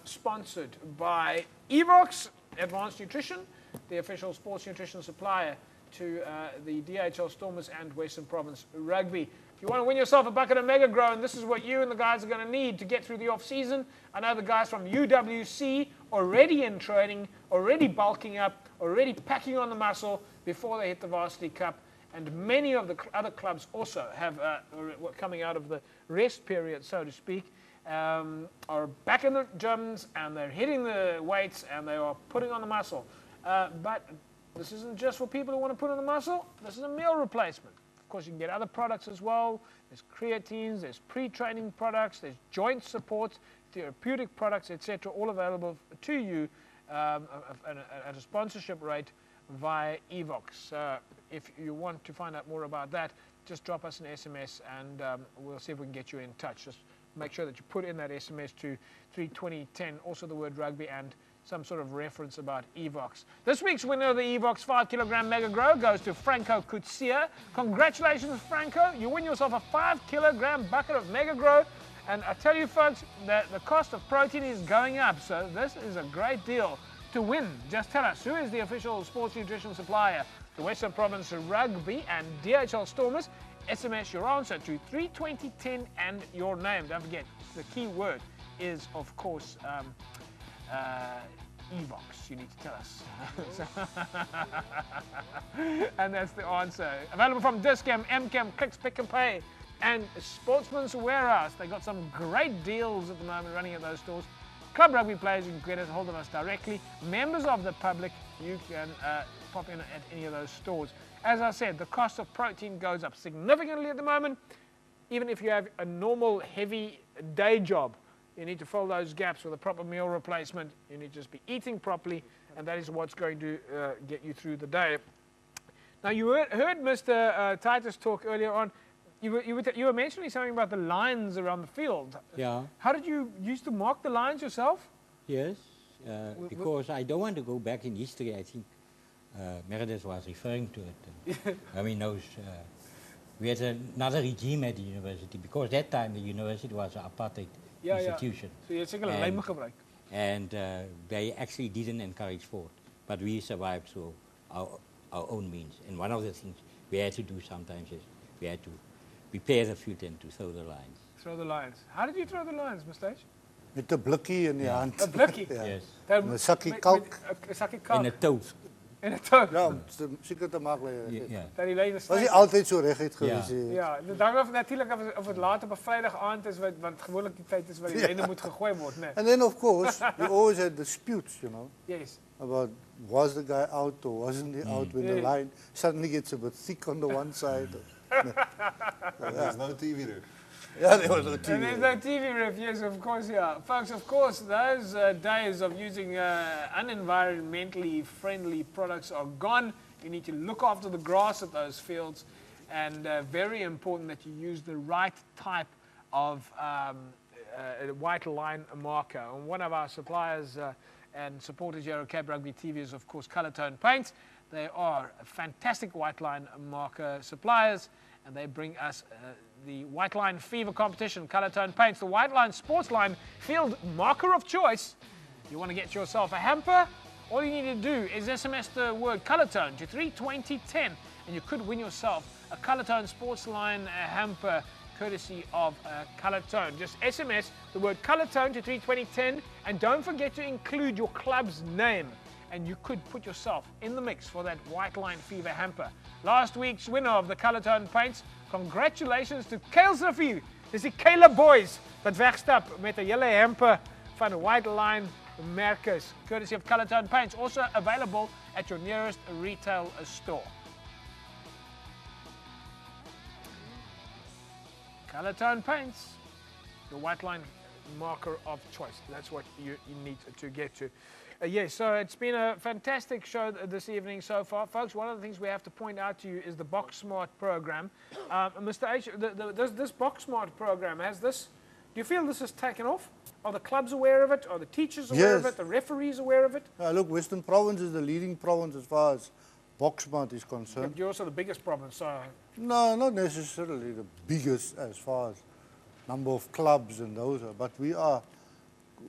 sponsored by Evox Advanced Nutrition, the official sports nutrition supplier to the DHL Stormers and Western Province Rugby. If you want to win yourself a bucket of Mega Grow, and this is what you and the guys are going to need to get through the off-season. I know the guys from UWC already in training, already bulking up, already packing on the muscle before they hit the Varsity Cup. And many of the other clubs also have, coming out of the rest period, so to speak, are back in the gyms and they're hitting the weights and they are putting on the muscle. But this isn't just for people who want to put on the muscle. This is a meal replacement. Of course, you can get other products as well. There's creatines, there's pre-training products, there's joint supports, therapeutic products, etc., all available to you at a sponsorship rate via Evox. If you want to find out more about that, just drop us an SMS and we'll see if we can get you in touch. Just make sure that you put in that SMS to 32010, also the word rugby and some sort of reference about Evox. This week's winner of the Evox 5 kilogram Mega Grow goes to Franco Kutsia. Congratulations, Franco. You win yourself a 5 kilogram bucket of Mega Grow. And I tell you, folks, that the cost of protein is going up. So this is a great deal to win. Just tell us, who is the official sports nutrition supplier to Western Province Rugby and DHL Stormers? SMS your answer to 32010 and your name. Don't forget, the key word is, of course, Evox. You need to tell us. And that's the answer. Available from Discam, MCam, Clicks, Pick and Pay, and Sportsman's Warehouse. They got some great deals at the moment running at those stores. Club Rugby players, you can get a hold of us directly. Members of the public, you can pop in at any of those stores. As I said, the cost of protein goes up significantly at the moment. Even if you have a normal, heavy day job, you need to fill those gaps with a proper meal replacement. You need to just be eating properly, and that is what's going to get you through the day. Now, you heard Mr. Titus talk earlier on. You were mentioning something about the lines around the field. Yeah. How did you used to mark the lines yourself? Yes, because I don't want to go back in history. I think Meredith was referring to it. I mean, we had another regime at the university because that time the university was an apartheid institution. So you had a lijm gebruik. And they actually didn't encourage sport, but we survived through our own means. And one of the things we had to do sometimes is we had to prepare the field and to throw the lines. Throw the lines. How did you throw the lines, Mr. H? Met 'n blikkie in die hand. 'n blikkie? Ja. Yes. En 'n sakkie kalk. 'n sakkie kalk. En 'n tou. En 'n tou. Ja, om seker te maak dat dat die lyne was nie altyd so reguit gewees nie. Ja, dan of natuurlik of dit laat op 'n Vrydag aand is want gewoonlik die tyd is wat die lyne moet gegooi word, né? And then of course, you always had disputes, you know. Yes. About was the guy out or wasn't he out when the line suddenly gets a bit thick on the one side. There's no TV roof. Yeah, there was no TV. And there's no TV roof, yes, of course, yeah. Folks, of course, those days of using unenvironmentally friendly products are gone. You need to look after the grass at those fields, and very important that you use the right type of white line marker. And one of our suppliers and supporters here at Cape Rugby TV is, of course, Colour Tone Paints. They are fantastic white line marker suppliers, and they bring us the White Line Fever competition, Colour Tone Paints, the White Line Sports Line field marker of choice. You want to get yourself a hamper? All you need to do is SMS the word Colour Tone to 32010, and you could win yourself a Colour Tone Sports Line hamper courtesy of Colour Tone. Just SMS the word Colour Tone to 32010, and don't forget to include your club's name, and you could put yourself in the mix for that White Line Fever hamper. Last week's winner of the Colour Tone Paints, congratulations to Kales Rivier. Dis die Kale boys wat wegstap met 'n hele hamper van White Line merkers, courtesy of Colour Tone Paints, also available at your nearest retail store. Colour Tone Paints, the White Line marker of choice. That's what you need to get to. Yes, so it's been a fantastic show this evening so far. Folks, one of the things we have to point out to you is the Box Smart program. Mr. H, this Box Smart program, do you feel this has taken off? Are the clubs aware of it? Are the teachers aware of it? The referees aware of it? Look, Western Province is the leading province as far as Box Smart is concerned. But you're also the biggest province, so... No, not necessarily the biggest as far as number of clubs and those, but we are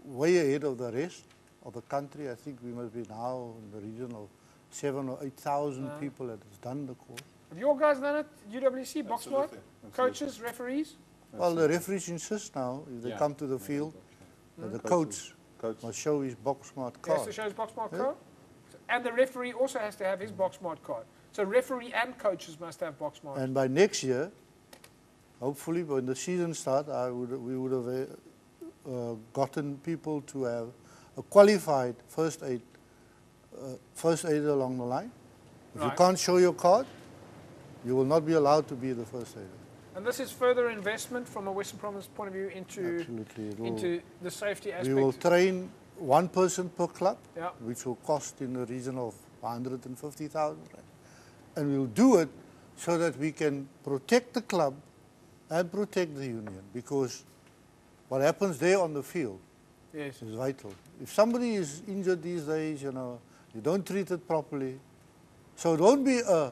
way ahead of the rest of the country. I think we must be now in the region of 7,000 or 8,000 people that has done the course. Have you guys done it, UWC, Box Smart? Coaches, referees? Well, the referees insist now, if they come to the field, the coach must show his Box Smart card. He has to show his Box Smart card? And the referee also has to have his Box Smart card. So referee and coaches must have Box Smart. And by next year, hopefully when the season starts, we would have gotten people to have a qualified first aider along the line. If you can't show your card, you will not be allowed to be the first aider. And this is further investment from a Western Province point of view into the safety aspect. We will train one person per club, which will cost in the region of 150,000. And we'll do it so that we can protect the club and protect the union, because what happens there on the field is vital. If somebody is injured these days, you know, you don't treat it properly. So it won't be a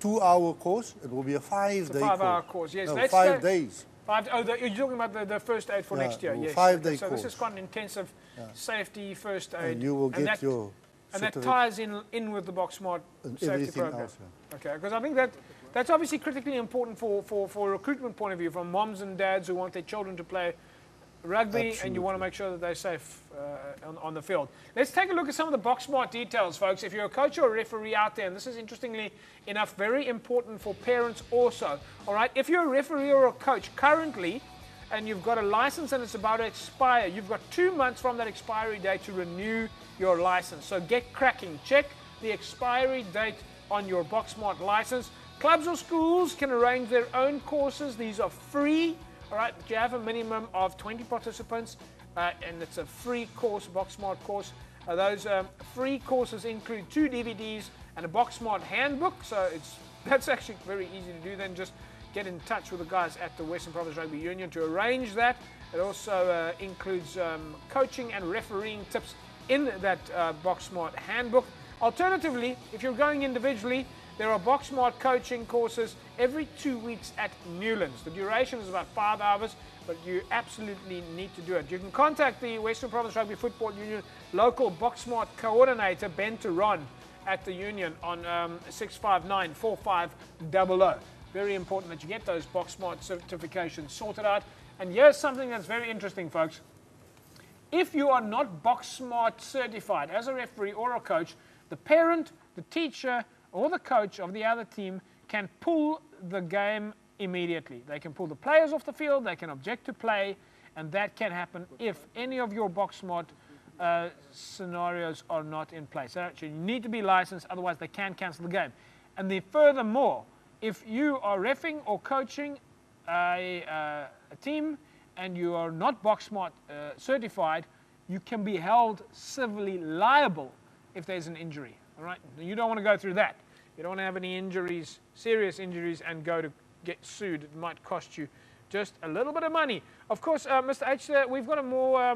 2-hour course, it will be a 5-day course. 5-hour course, yes. No, 5 days. You're talking about the first aid for next year, yes. 5-day so course. this is quite an intensive safety first aid. And you will get your and that ties in with the Box Smart safety program. Else, Okay, because I think that's obviously critically important for a recruitment point of view, from moms and dads who want their children to play rugby, and you want to make sure that they're safe on the field. Let's take a look at some of the Box Smart details, folks. If you're a coach or a referee out there, and this is interestingly enough very important for parents also, all right? If you're a referee or a coach currently, and you've got a license and it's about to expire, you've got 2 months from that expiry date to renew your license. So get cracking. Check the expiry date on your Box Smart license. Clubs or schools can arrange their own courses. These are free. All right, you have a minimum of 20 participants, and it's a free course, Box Smart course. Those free courses include 2 DVDs and a Box Smart handbook, so it's That's actually very easy to do. Then just get in touch with the guys at the Western Province Rugby Union to arrange that. It also includes coaching and refereeing tips in that BoxSmart handbook. Alternatively, if you're going individually, there are BoxSmart coaching courses every 2 weeks at Newlands. The duration is about 5 hours, but you absolutely need to do it. You can contact the Western Province Rugby Football Union local BoxSmart coordinator, Ben Teron, at the Union on 659-4500. Very important that you get those BoxSmart certifications sorted out. And here's something that's very interesting, folks. If you are not BoxSmart certified as a referee or a coach, the parent, the teacher, or the coach of the other team can pull the game immediately. They can pull the players off the field, they can object to play, and that can happen if any of your BoxSmart scenarios are not in place. So you need to be licensed, otherwise they can cancel the game. And then furthermore, if you are reffing or coaching a team and you are not BoxSmart certified, you can be held civilly liable if there's an injury. All right, you don't want to go through that. You don't want to have any injuries, serious injuries, and go to get sued. It might cost you just a little bit of money. Of course, Mr. H, we've got a more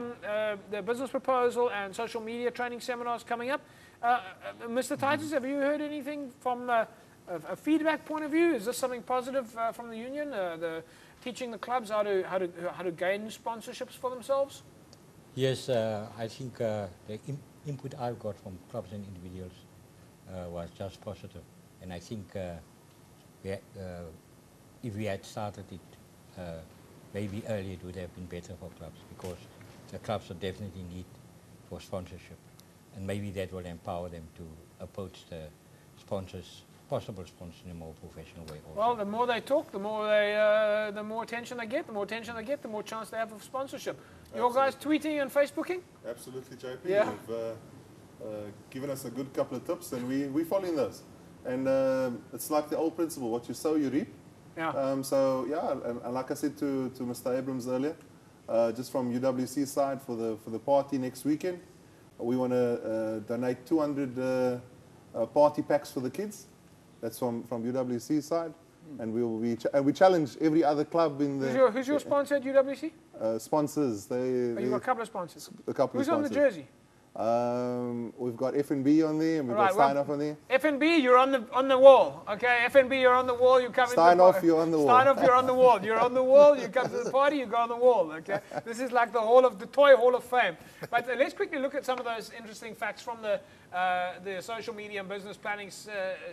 the business proposal and social media training seminars coming up. Mr. Titus, have you heard anything from a feedback point of view? Is this something positive from the union? Teaching the clubs how to gain sponsorships for themselves? Yes, I think the input I've got from clubs and individuals was just positive, and I think if we had started it maybe earlier, it would have been better for clubs, because the clubs are definitely in need for sponsorship, and maybe that will empower them to approach the sponsors, possible sponsors, in a more professional way also. Well, the more they talk, the more attention they get. The more attention they get, the more chance they have of sponsorship. Your guys tweeting and Facebooking? Absolutely, JP. Yeah. You've given us a good couple of tips, and we're following those. And it's like the old principle: what you sow, you reap. Yeah. So yeah, and like I said to Mr. Abrams earlier, just from UWC side for the party next weekend, we want to donate 200 party packs for the kids. That's from UWC side, and we challenge every other club in the. Who's your sponsor at UWC? Sponsors. You've got a couple of sponsors. A couple Who's of on sponsors. the jersey? We've got FNB on there, and we've got Steinhoff on there. FNB, you're on the wall. Okay, FNB, you're on the wall. You come. Steinhoff, you're on the wall. Steinhoff, you're on the wall. You're on the wall. You come to the party, you go on the wall. Okay, this is like the Toy Hall of Fame. But let's quickly look at some of those interesting facts from the social media and business planning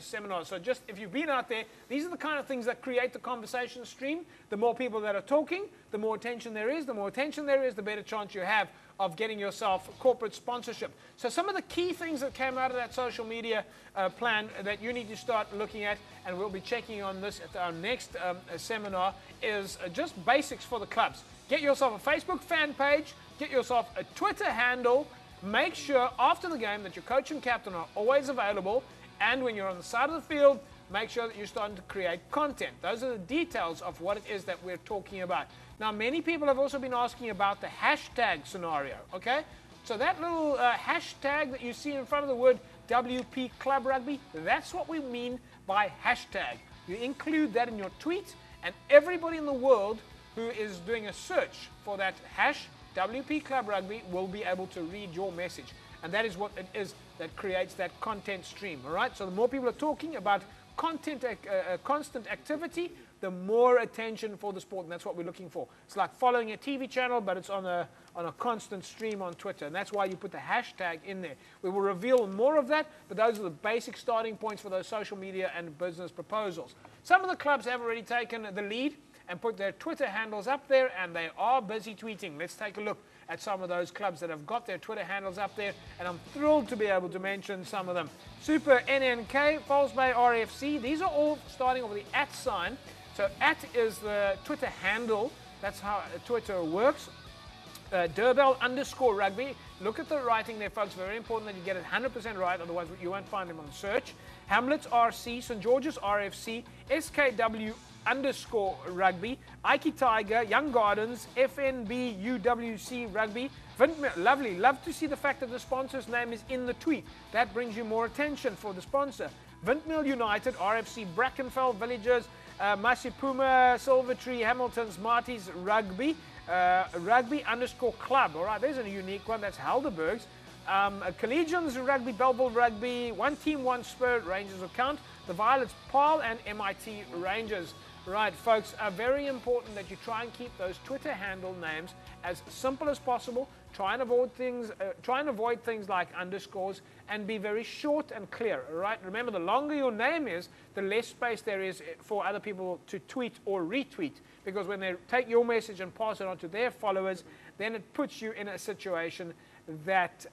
seminars. So just if you've been out there, these are the kind of things that create the conversation stream. The more people that are talking, the more attention there is. The more attention there is, the better chance you have of getting yourself corporate sponsorship. So some of the key things that came out of that social media plan that you need to start looking at, and we'll be checking on this at our next seminar, is just basics for the clubs. Get yourself a Facebook fan page, get yourself a Twitter handle. Make sure after the game that your coach and captain are always available, and when you're on the side of the field, make sure that you're starting to create content. Those are the details of what it is that we're talking about. Now, many people have also been asking about the hashtag scenario, okay? So that little hashtag that you see in front of the word WP Club Rugby, that's what we mean by hashtag. You include that in your tweet, and everybody in the world who is doing a search for that hash WP Club Rugby will be able to read your message. And that is what it is that creates that content stream, all right? So the more people are talking about content, constant activity, the more attention for the sport, and that's what we're looking for. It's like following a TV channel, but it's on a constant stream on Twitter, and that's why you put the hashtag in there. We will reveal more of that, but those are the basic starting points for those social media and business proposals. Some of the clubs have already taken the lead and put their Twitter handles up there, and they are busy tweeting. Let's take a look at some of those clubs that have got their Twitter handles up there, and I'm thrilled to be able to mention some of them. Super NNK, Falls Bay RFC, these are all starting with the @ sign. So @ is the Twitter handle. That's how Twitter works. Durbell_rugby. Look at the writing there, folks. Very important that you get it 100% right, otherwise you won't find them on search. Hamlets RC, St. George's RFC, SKW_rugby, Ike Tiger, Young Gardens, FNB UWC Rugby. Lovely. Love to see the fact that the sponsor's name is in the tweet. That brings you more attention for the sponsor. Windmill United, RFC Brackenfell Villagers, Masipuma, Silvertree, Hamilton's, Marty's Rugby, Rugby_Club. All right, there's a unique one. That's Helderberg's. Collegians Rugby, Belleville Rugby, One Team, One Spirit, Rangers account, the Violets, PAL, and MIT Rangers. Right, folks, very important that you try and keep those Twitter handle names as simple as possible. Try and avoid things like underscores, and be very short and clear. All right, remember, the longer your name is, the less space there is for other people to tweet or retweet, because when they take your message and pass it on to their followers, then it puts you in a situation that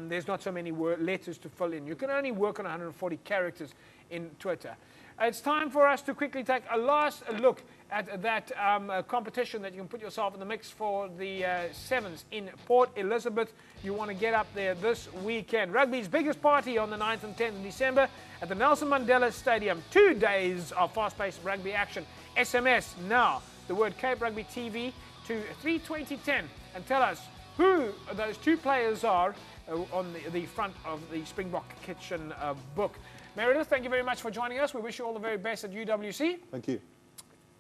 there's not so many letters to fill in. You can only work on 140 characters in Twitter. It's time for us to quickly take a last look at that competition that you can put yourself in the mix for the Sevens in Port Elizabeth. You want to get up there this weekend. Rugby's biggest party on the 9th and 10th of December at the Nelson Mandela Stadium. 2 days of fast-paced rugby action. SMS now the word Cape Rugby TV to 32010 and tell us who those 2 players are on the front of the Springbok Kitchen book. Meredith, thank you very much for joining us. We wish you all the very best at UWC. Thank you.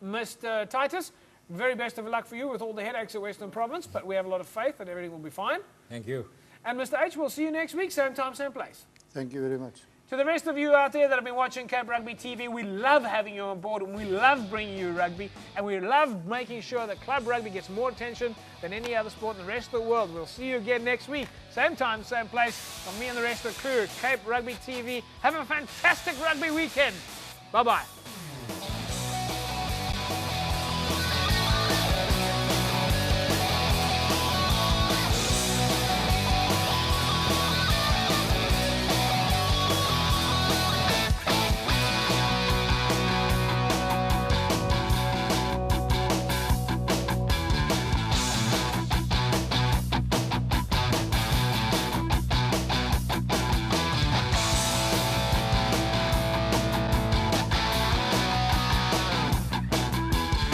Mr. Titus, very best of luck for you with all the headaches at Western Province, but we have a lot of faith that everything will be fine. Thank you. And Mr. H, we'll see you next week, same time, same place. Thank you very much. To the rest of you out there that have been watching Cape Rugby TV, we love having you on board, and we love bringing you rugby, and we love making sure that club rugby gets more attention than any other sport in the rest of the world. We'll see you again next week, same time, same place. From me and the rest of the crew, Cape Rugby TV. Have a fantastic rugby weekend. Bye-bye.